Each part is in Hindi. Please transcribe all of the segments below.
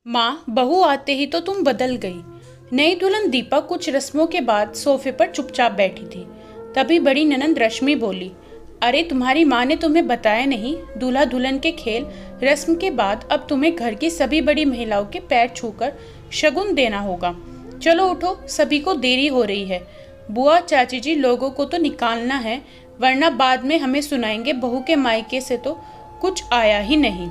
माँ, बहू आते ही तो तुम बदल गई। नई दुल्हन दीपा कुछ रस्मों के बाद सोफे पर चुपचाप बैठी थी। तभी बड़ी ननंद रश्मि बोली, अरे तुम्हारी माँ ने तुम्हें बताया नहीं, दूल्हा दुल्हन के खेल रस्म के बाद अब तुम्हें घर की सभी बड़ी महिलाओं के पैर छूकर शगुन देना होगा। चलो उठो, सभी को देरी हो रही है। बुआ चाची जी, लोगों को तो निकालना है, वरना बाद में हमें सुनाएंगे बहू के मायके से तो कुछ आया ही नहीं।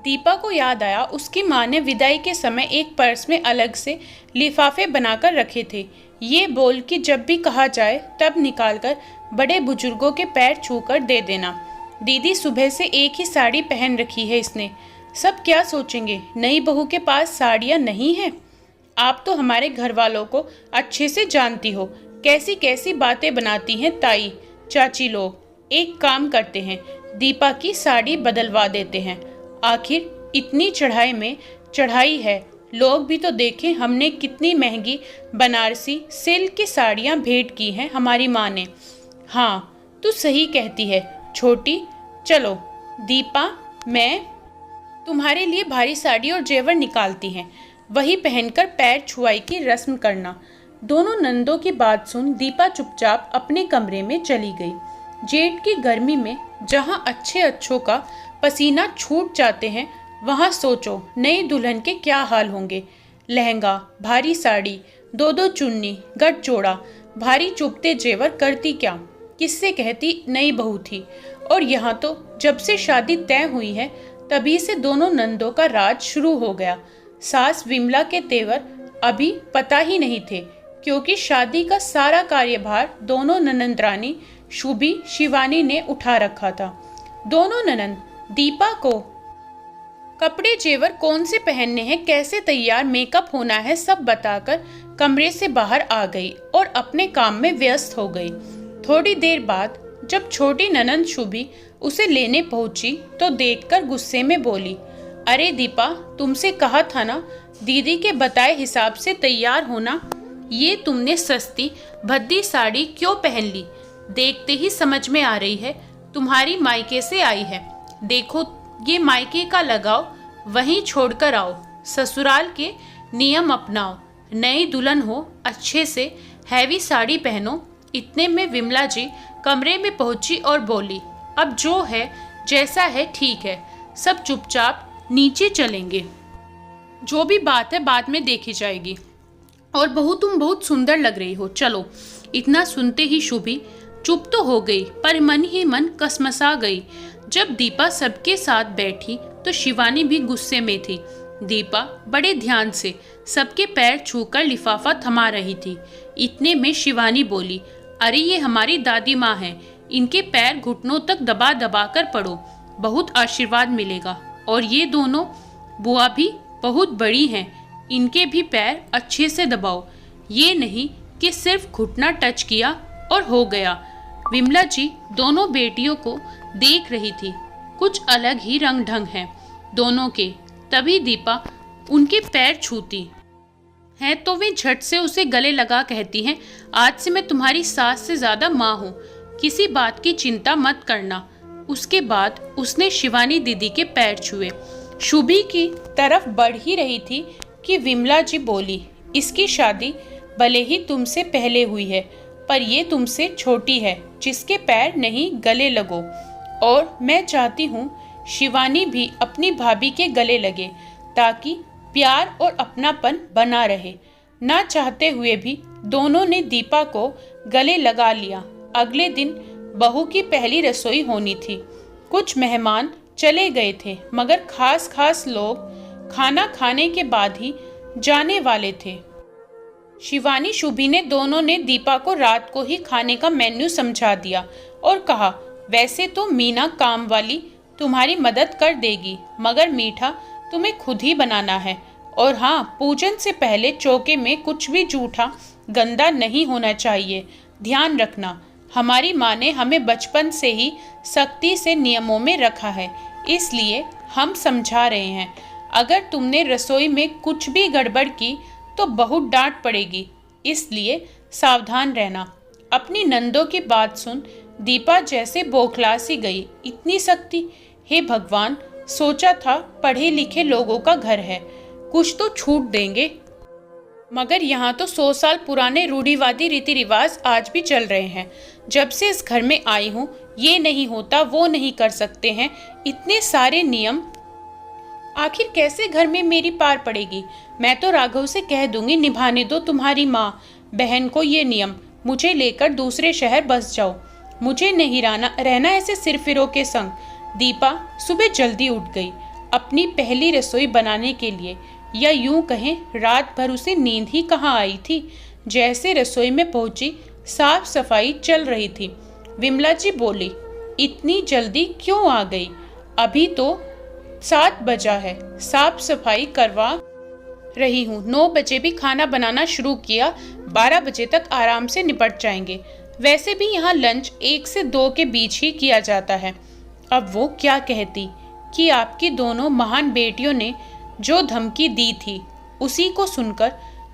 दीपा को याद आया, उसकी माँ ने विदाई के समय एक पर्स में अलग से लिफाफे बनाकर रखे थे, ये बोल कि जब भी कहा जाए तब निकालकर बड़े बुजुर्गों के पैर छूकर दे देना। दीदी, सुबह से एक ही साड़ी पहन रखी है इसने, सब क्या सोचेंगे, नई बहू के पास साड़ियाँ नहीं हैं। आप तो हमारे घर वालों को अच्छे से जानती हो, कैसी कैसी बातें बनाती हैं ताई चाची लोग। एक काम करते हैं, दीपा की साड़ी बदलवा देते हैं, आखिर इतनी चढ़ाई में चढ़ाई है, लोग भी तो देखें हमने कितनी महंगी बनारसी सिल्क की साड़ियाँ भेंट की हैं हमारी माँ ने। हाँ, तू सही कहती है छोटी। चलो दीपा, मैं तुम्हारे लिए भारी साड़ी और जेवर निकालती हैं, वही पहनकर पैर छुआई की रस्म करना। दोनों नंदों की बात सुन दीपा चुपचाप अपने कमरे में चली गई। जेठ की गर्मी में जहाँ अच्छे अच्छों का पसीना छूट जाते हैं, वहाँ सोचो नई दुल्हन के क्या हाल होंगे। लहंगा, भारी साड़ी, दो दो चुन्नी, गठजोड़ा, भारी चुभते जेवर, करती क्या, किससे कहती नई बहू थी। और यहाँ तो जब से शादी तय हुई है तभी से दोनों नंदों का राज शुरू हो गया। सास विमला के तेवर अभी पता ही नहीं थे, क्योंकि शादी का सारा कार्यभार दोनों ननंदरानी शुभी शिवानी ने उठा रखा था। दोनों ननंद दीपा को कपड़े जेवर कौन से पहनने हैं, कैसे तैयार मेकअप होना है, सब बताकर कमरे से बाहर आ गई और अपने काम में व्यस्त हो गई। थोड़ी देर बाद जब छोटी ननंद शुभी उसे लेने पहुंची तो देखकर गुस्से में बोली, अरे दीपा, तुमसे कहा था ना दीदी के बताए हिसाब से तैयार होना, ये तुमने सस्ती भद्दी साड़ी क्यों पहन ली। देखते ही समझ में आ रही है तुम्हारी मायके से आई है। देखो ये मायके का लगाओ, वहीं छोड़कर आओ, ससुराल के नियम अपनाओ, नई दुल्हन हो, अच्छे से हैवी साड़ी पहनो। इतने में विमला जी कमरे में पहुंची और बोली, अब जो है जैसा है ठीक है, सब चुपचाप नीचे चलेंगे, जो भी बात है बाद में देखी जाएगी। और बहू, तुम बहुत सुंदर लग रही हो, चलो। इतना सुनते ही शुभी चुप तो हो गई, पर मन ही मन कसमसा गई। जब दीपा सबके साथ बैठी तो शिवानी भी गुस्से में थी। दीपा बड़े ध्यान से सबके पैर छूकर लिफाफा थमा रही थी। इतने में शिवानी बोली, अरे ये हमारी दादी माँ हैं, इनके पैर घुटनों तक दबा दबा कर पड़ो, बहुत आशीर्वाद मिलेगा। और ये दोनों बुआ भी बहुत बड़ी हैं, इनके भी पैर अच्छे से दबाओ, ये नहीं कि सिर्फ घुटना टच किया और हो गया। विमला जी दोनों बेटियों को देख रही थी, कुछ अलग ही रंग ढंग हैं दोनों के। तभी दीपा उनके पैर छूती है तो वे झट से उसे गले लगा कहती हैं, आज से मैं तुम्हारी सास से ज्यादा माँ हूँ, किसी बात की चिंता मत करना। उसके बाद उसने शिवानी दीदी के पैर छुए। शुभी की तरफ बढ़ ही रही थी कि विमला जी बोली, इसकी शादी भले ही तुमसे पहले हुई है, पर ये तुमसे छोटी है, जिसके पैर नहीं गले लगो। और मैं चाहती हूँ शिवानी भी अपनी भाभी के गले लगे, ताकि प्यार और अपनापन बना रहे। ना चाहते हुए भी दोनों ने दीपा को गले लगा लिया। अगले दिन बहू की पहली रसोई होनी थी। कुछ मेहमान चले गए थे, मगर खास लोग खाना खाने के बाद ही जाने वाले थे। शिवानी शुभी ने दोनों ने दीपा को रात को ही खाने का मेन्यू समझा दिया और कहा, वैसे तो मीना काम वाली तुम्हारी मदद कर देगी, मगर मीठा तुम्हें खुद ही बनाना है। और हाँ, पूजन से पहले चौके में कुछ भी जूठा गंदा नहीं होना चाहिए, ध्यान रखना। हमारी माँ ने हमें बचपन से ही सख्ती से नियमों में रखा है, इसलिए हम समझा रहे हैं। अगर तुमने रसोई में कुछ भी गड़बड़ की तो बहुत डांट पड़ेगी, इसलिए सावधान रहना। अपनी नंदों की बात सुन दीपा जैसे बौखला सी गई। इतनी सख्ती, हे भगवान, सोचा था पढ़े लिखे लोगों का घर है, कुछ तो छूट देंगे, मगर यहाँ तो 100 साल पुराने रूढ़िवादी रीति रिवाज आज भी चल रहे हैं। जब से इस घर में आई हूँ, ये नहीं होता, वो नहीं कर सकते हैं, इतने सारे नियम। आखिर कैसे घर में मेरी पार पड़ेगी? मैं तो राघव से कह दूंगी, निभाने दो तुम्हारी माँ बहन को ये नियम, मुझे लेकर दूसरे शहर बस जाओ, मुझे नहीं रहना ऐसे सिरफिरों के संग। दीपा सुबह जल्दी उठ गई अपनी पहली रसोई बनाने के लिए, या यूं कहें रात भर उसे नींद ही कहाँ आई थी। जैसे रसोई में पहुंची, साफ सफाई चल रही थी। विमला जी बोली, इतनी जल्दी क्यों आ गई? अभी तो 7 बजा है, साफ सफाई करवा रही हूँ। 9 बजे भी खाना बनाना शुरू किया, 12 बजे तक आराम से निपट जाएंगे। वैसे भी यहाँ लंच 1 से 2 के बीच ही किया जाता है। अब वो क्या कहती कि आपकी दोनों महान बेटियों ने जो धमकी दी थी, उसी को सुनकर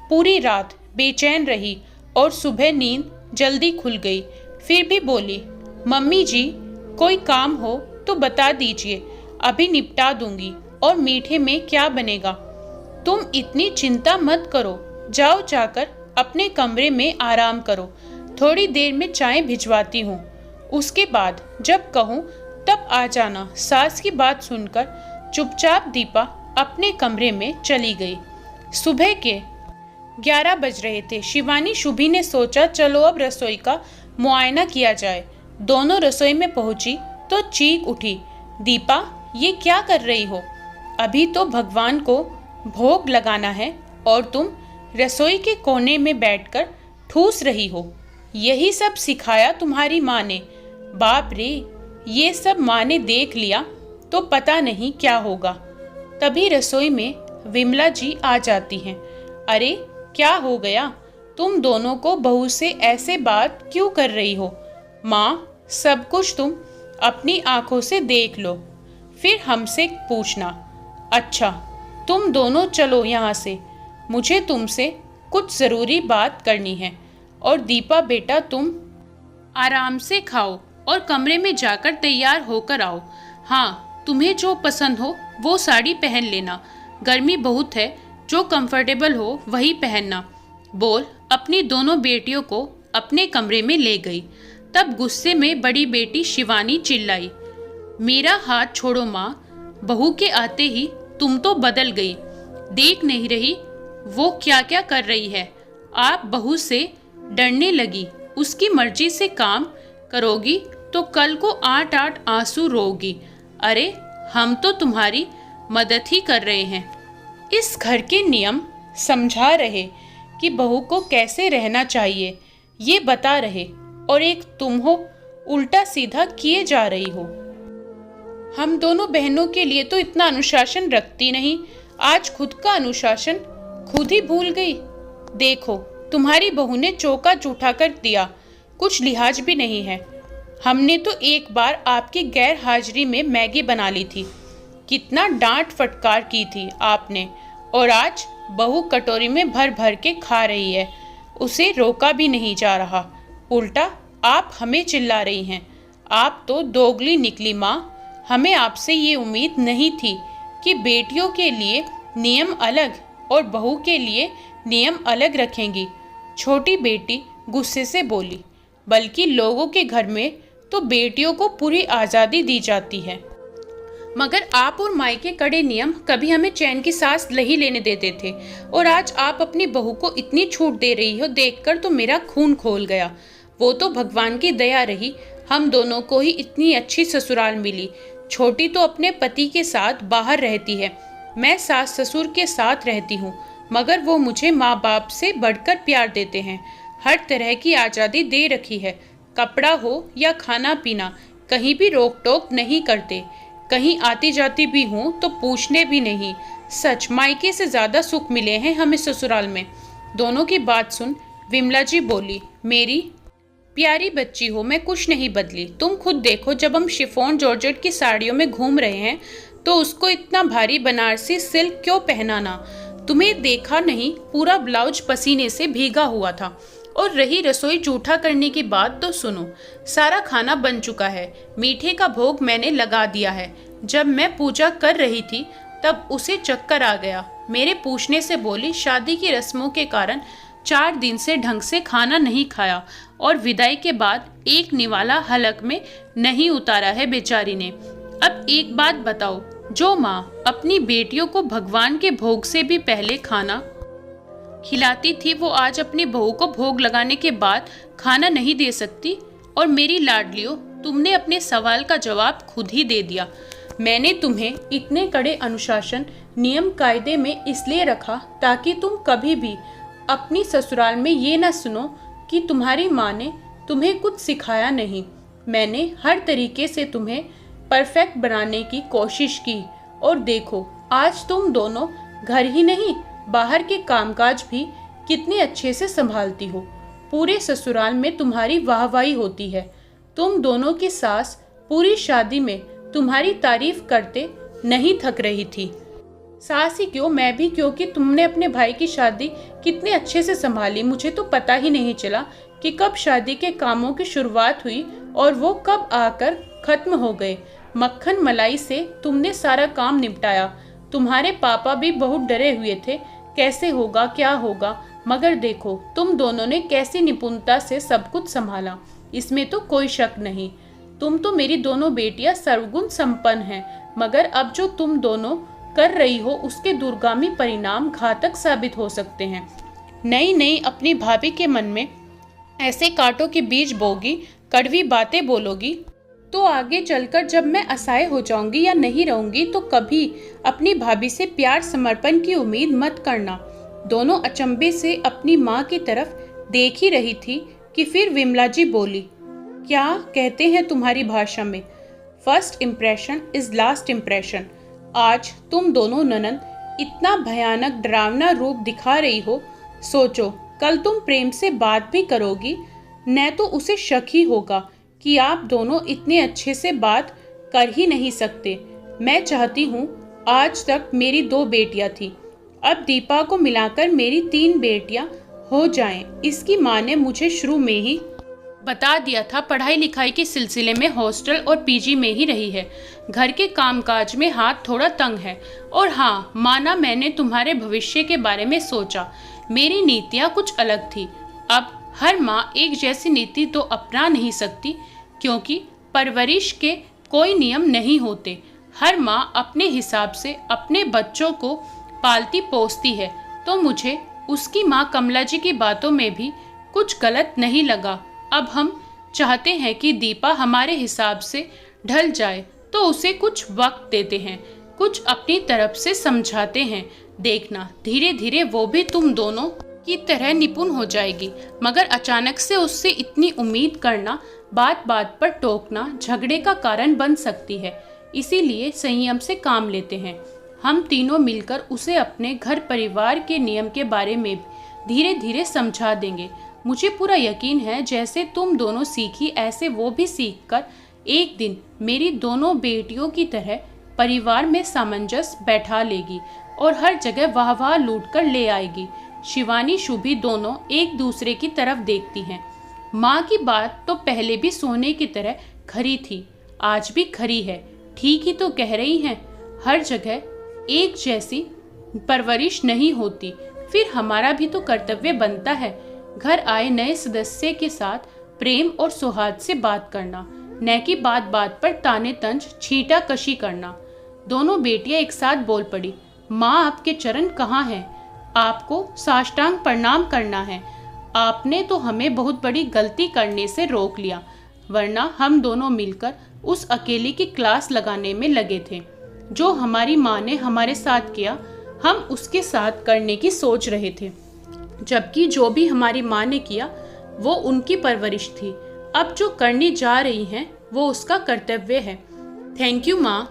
पूरी रात बेचैन रही और सुबह नींद जल्दी खुल गई। फिर भी बोली, मम्मी जी कोई काम हो तो बता दीजिए, अभी निपटा दूंगी। और मीठे में क्या बनेगा? तुम इतनी चिंता मत करो, जाओ जाकर अपने कमरे में आराम करो, थोड़ी देर में चाय भिजवाती हूँ, उसके बाद जब कहूँ तब आ जाना। सास की बात सुनकर चुपचाप दीपा अपने कमरे में चली गई। सुबह के 11 बज रहे थे। शिवानी शुभी ने सोचा चलो अब रसोई का मुआयना किया जाए। दोनों रसोई में पहुंची तो चीख उठी, दीपा ये क्या कर रही हो? अभी तो भगवान को भोग लगाना है और तुम रसोई के कोने में बैठकर ठूस रही हो। यही सब सिखाया तुम्हारी माँ ने? बाप रे, ये सब माँ ने देख लिया तो पता नहीं क्या होगा। तभी रसोई में विमला जी आ जाती हैं। अरे क्या हो गया? तुम दोनों को बहू से ऐसे बात क्यों कर रही हो? माँ, सब कुछ तुम अपनी आंखों से देख लो, फिर हमसे पूछना। अच्छा, तुम दोनों चलो यहाँ से, मुझे तुमसे कुछ ज़रूरी बात करनी है। और दीपा बेटा तुम आराम से खाओ और कमरे में जाकर तैयार होकर आओ। हाँ, तुम्हें जो पसंद हो वो साड़ी पहन लेना, गर्मी बहुत है, जो कंफर्टेबल हो वही पहनना। बोल अपनी दोनों बेटियों को अपने कमरे में ले गई। तब गुस्से में बड़ी बेटी शिवानी चिल्लाई, मेरा हाथ छोड़ो माँ, बहू के आते ही तुम तो बदल गई। देख नहीं रही वो क्या क्या कर रही है? आप बहू से डरने लगी, उसकी मर्जी से काम करोगी तो कल को 8-8 आंसू रोगी। अरे हम तो तुम्हारी मदद ही कर रहे हैं। इस घर के नियम समझा रहे कि बहू को कैसे रहना चाहिए, ये बता रहे, और एक तुम हो उल्टा सीधा किए जा रही हो। हम दोनों बहनों के लिए तो इतना अनुशासन रखती नहीं, आज खुद का अनुशासन खुद ही भूल गई। देखो तुम्हारी बहू ने चौका जूठा कर दिया, कुछ लिहाज भी नहीं है। हमने तो एक बार आपकी गैर हाजिरी में मैगी बना ली थी, कितना डांट फटकार की थी आपने, और आज बहू कटोरी में भर भर के खा रही है, उसे रोका भी नहीं जा रहा, उल्टा आप हमें चिल्ला रही हैं। आप तो दोगली निकली माँ, हमें आपसे ये उम्मीद नहीं थी कि बेटियों के लिए नियम अलग और बहू के लिए नियम अलग रखेंगी। छोटी बेटी गुस्से से बोली, बल्कि लोगों के घर में तो बेटियों को पूरी आज़ादी दी जाती है, मगर आप और माई के कड़े नियम कभी हमें चैन की सांस नहीं लेने देते थे, और आज आप अपनी बहू को इतनी छूट दे रही हो, देखकर तो मेरा खून खोल गया। वो तो भगवान की दया रही, हम दोनों को ही इतनी अच्छी ससुराल मिली। छोटी तो अपने पति के साथ बाहर रहती है, मैं सास ससुर के साथ रहती हूँ, मगर वो मुझे माँ बाप से बढ़कर प्यार देते हैं। हर तरह की आज़ादी दे रखी है, कपड़ा हो या खाना पीना, कहीं भी रोक टोक नहीं करते। कहीं आती जाती भी हूँ तो पूछने भी नहीं। सच मायके से ज़्यादा सुख मिले हैं हमें ससुराल में। दोनों की बात सुन विमला जी बोली, मेरी प्यारी बच्ची हो, मैं कुछ नहीं बदली। तुम खुद देखो, जब हम शिफॉन जॉर्जेट की साड़ियों में घूम रहे हैं तो उसको इतना भारी बनारसी सिल्क क्यों पहनाना? तुम्हें देखा नहीं, पूरा ब्लाउज पसीने से भीगा हुआ था। और रही रसोई जूठा करने की बात तो सुनो, सारा खाना बन चुका है, मीठे का भोग मैंने लगा दिया है, जब मैं पूजा कर रही थी तब उसे चक्कर आ गया। मेरे पूछने से बोली, शादी की रस्मों के कारण 4 दिन से ढंग से खाना नहीं खाया और विदाई के बाद एक निवाला हलक में नहीं उतारा है बेचारी ने। अब एक बात बताओ, जो माँ अपनी बेटियों को भगवान के भोग से भी पहले खाना खिलाती थी, वो आज अपनी बहू को भोग लगाने के बाद खाना नहीं दे सकती। और मेरी लाडलियों, तुमने अपने सवाल का जवाब खुद ही दे दिया। मैंने तुम्हें इतने कड़े अनुशासन नियम कायदे में इसलिए रखा ताकि तुम कभी भी अपनी ससुराल में ये ना सुनो कि तुम्हारी माँ ने तुम्हें कुछ सिखाया नहीं। मैंने हर तरीके से तुम्हें परफेक्ट बनाने की कोशिश की और देखो, आज तुम दोनों घर ही नहीं बाहर के कामकाज भी कितने अच्छे से संभालती हो। पूरे ससुराल में तुम्हारी वाहवाही होती है। तुम दोनों की सास पूरी शादी में तुम्हारी तारीफ करते नहीं थक रही थी। सास ही क्यों, मैं भी, क्योंकि तुमने अपने भाई की शादी कितने अच्छे से संभाली। मुझे तो पता ही नहीं चला कि कब शादी के कामों की शुरुआत हुई और वो कब आकर खत्म हो गए। मक्खन मलाई से तुमने सारा काम निपटाया। तुम्हारे पापा भी बहुत डरे हुए थे, कैसे होगा क्या होगा, मगर देखो तुम दोनों ने कैसी निपुणता से सब कुछ संभाला। इसमें तो कोई शक नहीं। तुम तो मेरी दोनों बेटियां सर्वगुण संपन्न हैं, मगर अब जो तुम दोनों कर रही हो उसके दूरगामी परिणाम घातक साबित हो सकते हैं। नई नई अपनी भाभी के मन में ऐसे कांटों के बीज बोगी, कड़वी बातें बोलोगी तो आगे चलकर जब मैं असहाय हो जाऊंगी या नहीं रहूंगी तो कभी अपनी भाभी से प्यार समर्पण की उम्मीद मत करना। दोनों अचंभे से अपनी माँ की तरफ देख ही रही थी कि फिर विमला जी बोली, क्या कहते हैं तुम्हारी भाषा में, first impression is last impression. आज तुम दोनों ननद इतना भयानक डरावना रूप दिखा रही हो, सोचो कल तुम प्रेम से बात भी करोगी न तो उसे शक ही होगा कि आप दोनों इतने अच्छे से बात कर ही नहीं सकते। मैं चाहती हूँ, आज तक मेरी 2 बेटियाँ थी, अब दीपा को मिलाकर मेरी 3 बेटियाँ हो जाएं। इसकी माँ ने मुझे शुरू में ही बता दिया था, पढ़ाई लिखाई के सिलसिले में हॉस्टल और पीजी में ही रही है, घर के कामकाज में हाथ थोड़ा तंग है। और हाँ, माना मैंने तुम्हारे भविष्य के बारे में सोचा, मेरी नीतियाँ कुछ अलग थी। अब हर माँ एक जैसी नीति तो अपना नहीं सकती, क्योंकि परवरिश के कोई नियम नहीं होते। हर माँ अपने हिसाब से अपने बच्चों को पालती पोसती है। तो मुझे उसकी माँ कमला जी की बातों में भी कुछ गलत नहीं लगा। अब हम चाहते हैं कि दीपा हमारे हिसाब से ढल जाए, तो उसे कुछ वक्त देते हैं, कुछ अपनी तरफ से समझाते हैं। देखना, धीरे धीरे वो भी तुम दोनों की तरह निपुण हो जाएगी। मगर अचानक से उससे इतनी उम्मीद करना, बात बात पर टोकना झगड़े का कारण बन सकती है। इसीलिए संयम से काम लेते हैं। हम तीनों मिलकर उसे अपने घर परिवार के नियम के बारे में धीरे धीरे समझा देंगे। मुझे पूरा यकीन है, जैसे तुम दोनों सीखी ऐसे वो भी सीखकर एक दिन मेरी दोनों बेटियों की तरह परिवार में सामंजस्य बैठा लेगी और हर जगह वाह वाह लूट कर ले आएगी। शिवानी शुभी दोनों एक दूसरे की तरफ देखती हैं। माँ की बात तो पहले भी सोने की तरह खरी थी, आज भी खरी है। ठीक ही तो कह रही हैं, हर जगह एक जैसी परवरिश नहीं होती। फिर हमारा भी तो कर्तव्य बनता है घर आए नए सदस्य के साथ प्रेम और सौहार्द से बात करना, न कि बात बात पर ताने तंज छींटा कशी करना। दोनों बेटियां एक साथ बोल पड़ी, माँ आपके चरण कहाँ हैं? आपको साष्टांग प्रणाम करना है। आपने तो हमें बहुत बड़ी गलती करने से रोक लिया, वरना हम दोनों मिलकर उस अकेली की क्लास लगाने में लगे थे। जो हमारी माँ ने हमारे साथ किया, हम उसके साथ करने की सोच रहे थे, जबकि जो भी हमारी माँ ने किया वो उनकी परवरिश थी। अब जो करने जा रही हैं वो उसका कर्तव्य है। थैंक यू माँ।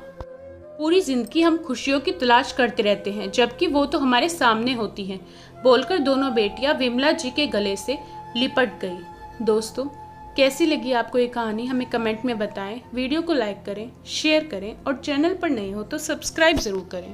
पूरी जिंदगी हम खुशियों की तलाश करते रहते हैं, जबकि वो तो हमारे सामने होती हैं। बोलकर दोनों बेटियां विमला जी के गले से लिपट गई। दोस्तों, कैसी लगी आपको ये कहानी हमें कमेंट में बताएं। वीडियो को लाइक करें, शेयर करें और चैनल पर नए हो तो सब्सक्राइब ज़रूर करें।